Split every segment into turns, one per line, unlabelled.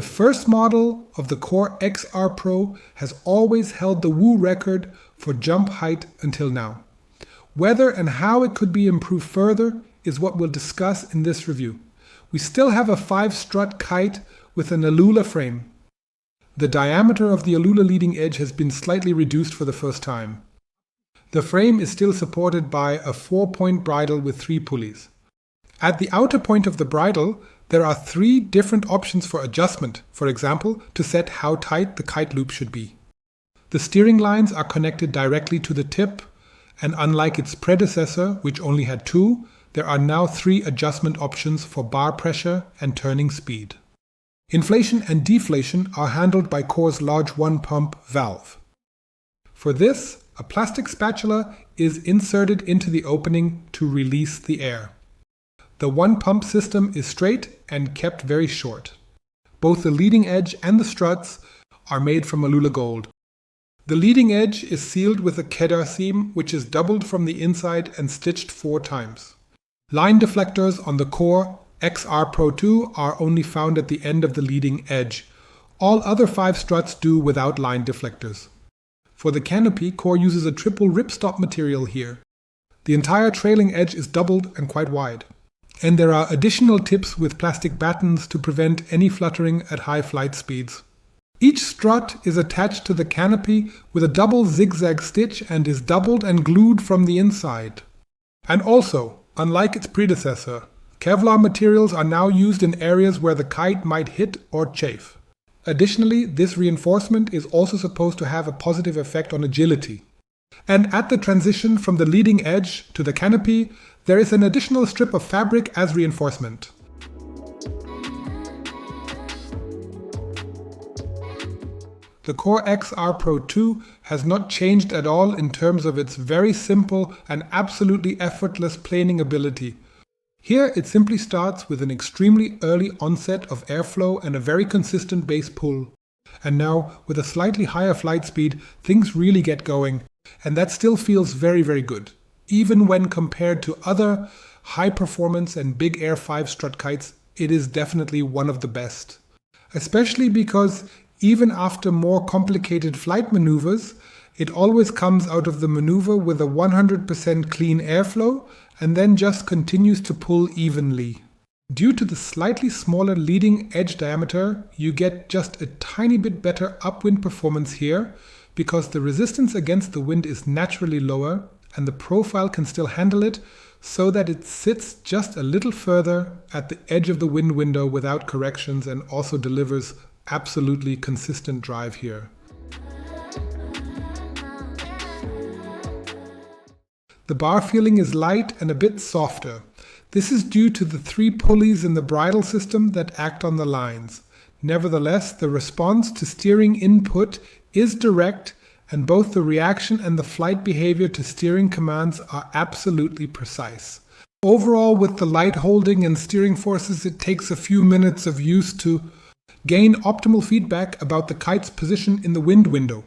The first model of the Core XR Pro has always held the Woo record for jump height until now. Whether and how it could be improved further is what we'll discuss in this review. We still have a 5-strut kite with an Alula frame. The diameter of the Alula leading edge has been slightly reduced for the first time. The frame is still supported by a 4-point bridle with 3 pulleys. At the outer point of the bridle, there are 3 different options for adjustment, for example, to set how tight the kite loop should be. The steering lines are connected directly to the tip, and unlike its predecessor, which only had 2, there are now 3 adjustment options for bar pressure and turning speed. Inflation and deflation are handled by Core's large 1-pump valve. For this, a plastic spatula is inserted into the opening to release the air. The 1-pump system is straight and kept very short. Both the leading edge and the struts are made from Alula gold. The leading edge is sealed with a Kedar seam, which is doubled from the inside and stitched 4 times. Line deflectors on the Core XR Pro2 are only found at the end of the leading edge. All other 5 struts do without line deflectors. For the canopy, Core uses a triple ripstop material here. The entire trailing edge is doubled and quite wide. And there are additional tips with plastic battens to prevent any fluttering at high flight speeds. Each strut is attached to the canopy with a double zigzag stitch and is doubled and glued from the inside. And also, unlike its predecessor, Kevlar materials are now used in areas where the kite might hit or chafe. Additionally, this reinforcement is also supposed to have a positive effect on agility. And at the transition from the leading edge to the canopy, there is an additional strip of fabric as reinforcement. The Core XR Pro2 has not changed at all in terms of its very simple and absolutely effortless planing ability. Here it simply starts with an extremely early onset of airflow and a very consistent base pull. And now, with a slightly higher flight speed, things really get going, and that still feels very, very good. Even when compared to other high-performance and big air 5-strut kites, it is definitely one of the best. Especially because even after more complicated flight maneuvers, it always comes out of the maneuver with a 100% clean airflow and then just continues to pull evenly. Due to the slightly smaller leading edge diameter, you get just a tiny bit better upwind performance here because the resistance against the wind is naturally lower and the profile can still handle it so that it sits just a little further at the edge of the wind window without corrections and also delivers absolutely consistent drive here. The bar feeling is light and a bit softer. This is due to the 3 pulleys in the bridle system that act on the lines. Nevertheless, the response to steering input is direct, and both the reaction and the flight behavior to steering commands are absolutely precise. Overall, with the light holding and steering forces, it takes a few minutes of use to gain optimal feedback about the kite's position in the wind window.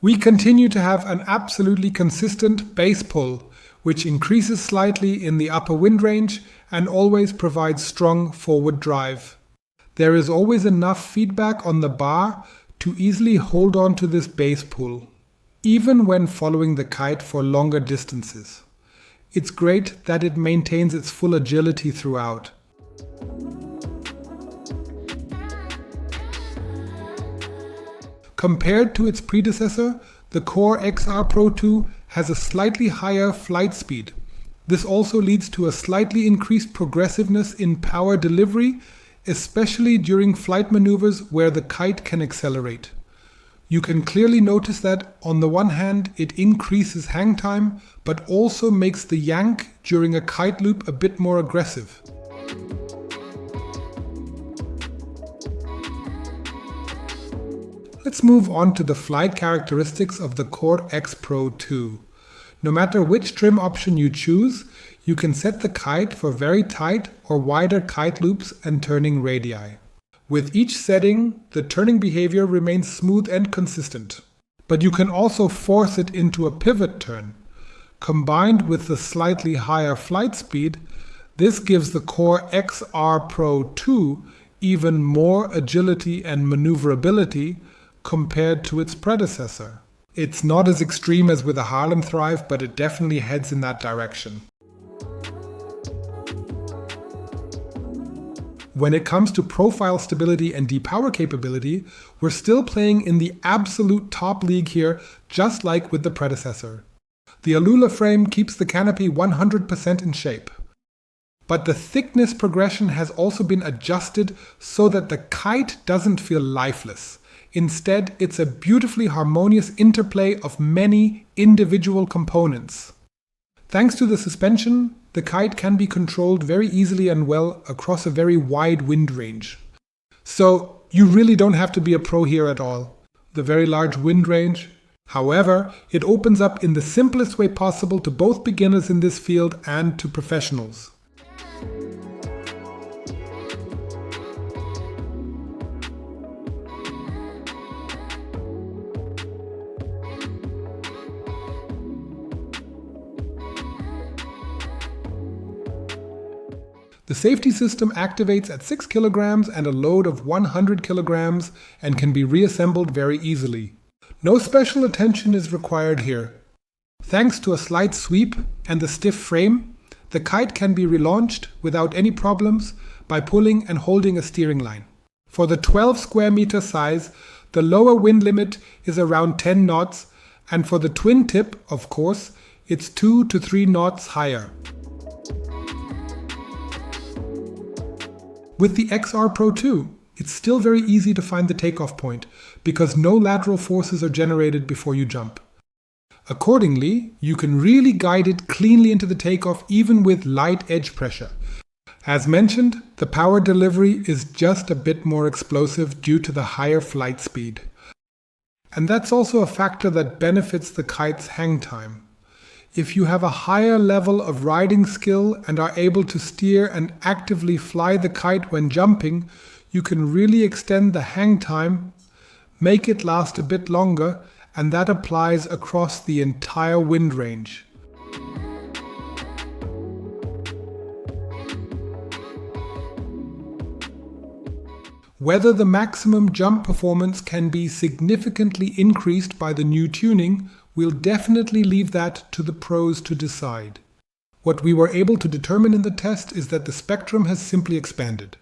We continue to have an absolutely consistent base pull, which increases slightly in the upper wind range and always provides strong forward drive. There is always enough feedback on the bar to easily hold on to this base pull, even when following the kite for longer distances. It's great that it maintains its full agility throughout. Compared to its predecessor, the Core XR Pro2 has a slightly higher flight speed. This also leads to a slightly increased progressiveness in power delivery, especially during flight maneuvers where the kite can accelerate. You can clearly notice that on the one hand it increases hang time, but also makes the yank during a kite loop a bit more aggressive. Let's move on to the flight characteristics of the Core X Pro 2. No matter which trim option you choose, you can set the kite for very tight or wider kite loops and turning radii. With each setting, the turning behavior remains smooth and consistent. But you can also force it into a pivot turn. Combined with the slightly higher flight speed, This gives the Core XR Pro2 even more agility and maneuverability compared to its predecessor. It's not as extreme as with the Harlem Thrive, but it definitely heads in that direction. When it comes to profile stability and depower capability, we're still playing in the absolute top league here, just like with the predecessor. The Alula frame keeps the canopy 100% in shape. But the thickness progression has also been adjusted so that the kite doesn't feel lifeless. Instead, it's a beautifully harmonious interplay of many individual components. Thanks to the suspension, the kite can be controlled very easily and well across a very wide wind range. So you really don't have to be a pro here at all. The very large wind range, however, it opens up in the simplest way possible to both beginners in this field and to professionals. The safety system activates at 6 kilograms and a load of 100 kilograms and can be reassembled very easily. No special attention is required here. Thanks to a slight sweep and the stiff frame, the kite can be relaunched without any problems by pulling and holding a steering line. For the 12 square meter size, the lower wind limit is around 10 knots, and for the twin tip, of course, it's 2 to 3 knots higher. With the XR Pro2, it's still very easy to find the takeoff point because no lateral forces are generated before you jump. Accordingly, you can really guide it cleanly into the takeoff even with light edge pressure. As mentioned, the power delivery is just a bit more explosive due to the higher flight speed. And that's also a factor that benefits the kite's hang time. If you have a higher level of riding skill and are able to steer and actively fly the kite when jumping, you can really extend the hang time, make it last a bit longer, and that applies across the entire wind range. Whether the maximum jump performance can be significantly increased by the new tuning, we'll definitely leave that to the pros to decide. What we were able to determine in the test is that the spectrum has simply expanded.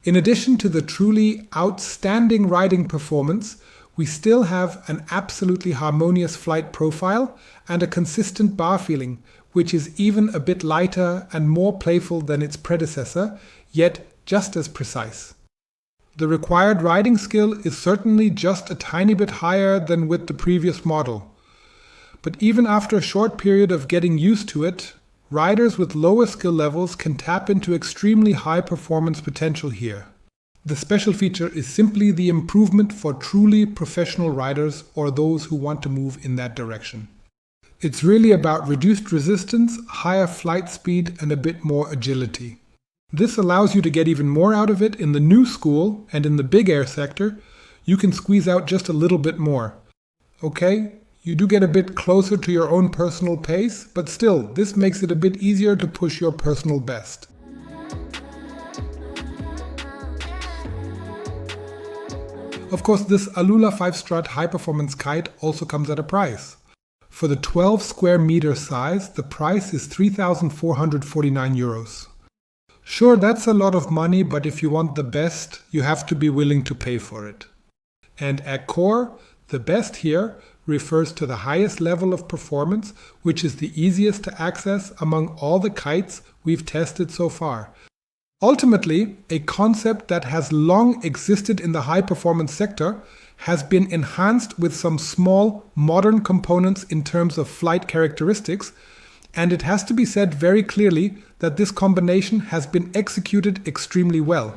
In addition to the truly outstanding riding performance, we still have an absolutely harmonious flight profile and a consistent bar feeling, which is even a bit lighter and more playful than its predecessor, yet just as precise. The required riding skill is certainly just a tiny bit higher than with the previous model. But even after a short period of getting used to it, riders with lower skill levels can tap into extremely high performance potential here. The special feature is simply the improvement for truly professional riders or those who want to move in that direction. It's really about reduced resistance, higher flight speed, and a bit more agility. This allows you to get even more out of it in the new school, and in the big air sector, you can squeeze out just a little bit more. Okay? You do get a bit closer to your own personal pace, but still, this makes it a bit easier to push your personal best. Of course, this Alula 5-strut high-performance kite also comes at a price. For the 12 square meter size, the price is €3,449. Sure, that's a lot of money, but if you want the best, you have to be willing to pay for it. And at core, the best here refers to the highest level of performance, which is the easiest to access among all the kites we've tested so far. Ultimately, a concept that has long existed in the high-performance sector has been enhanced with some small modern components in terms of flight characteristics, and it has to be said very clearly that this combination has been executed extremely well.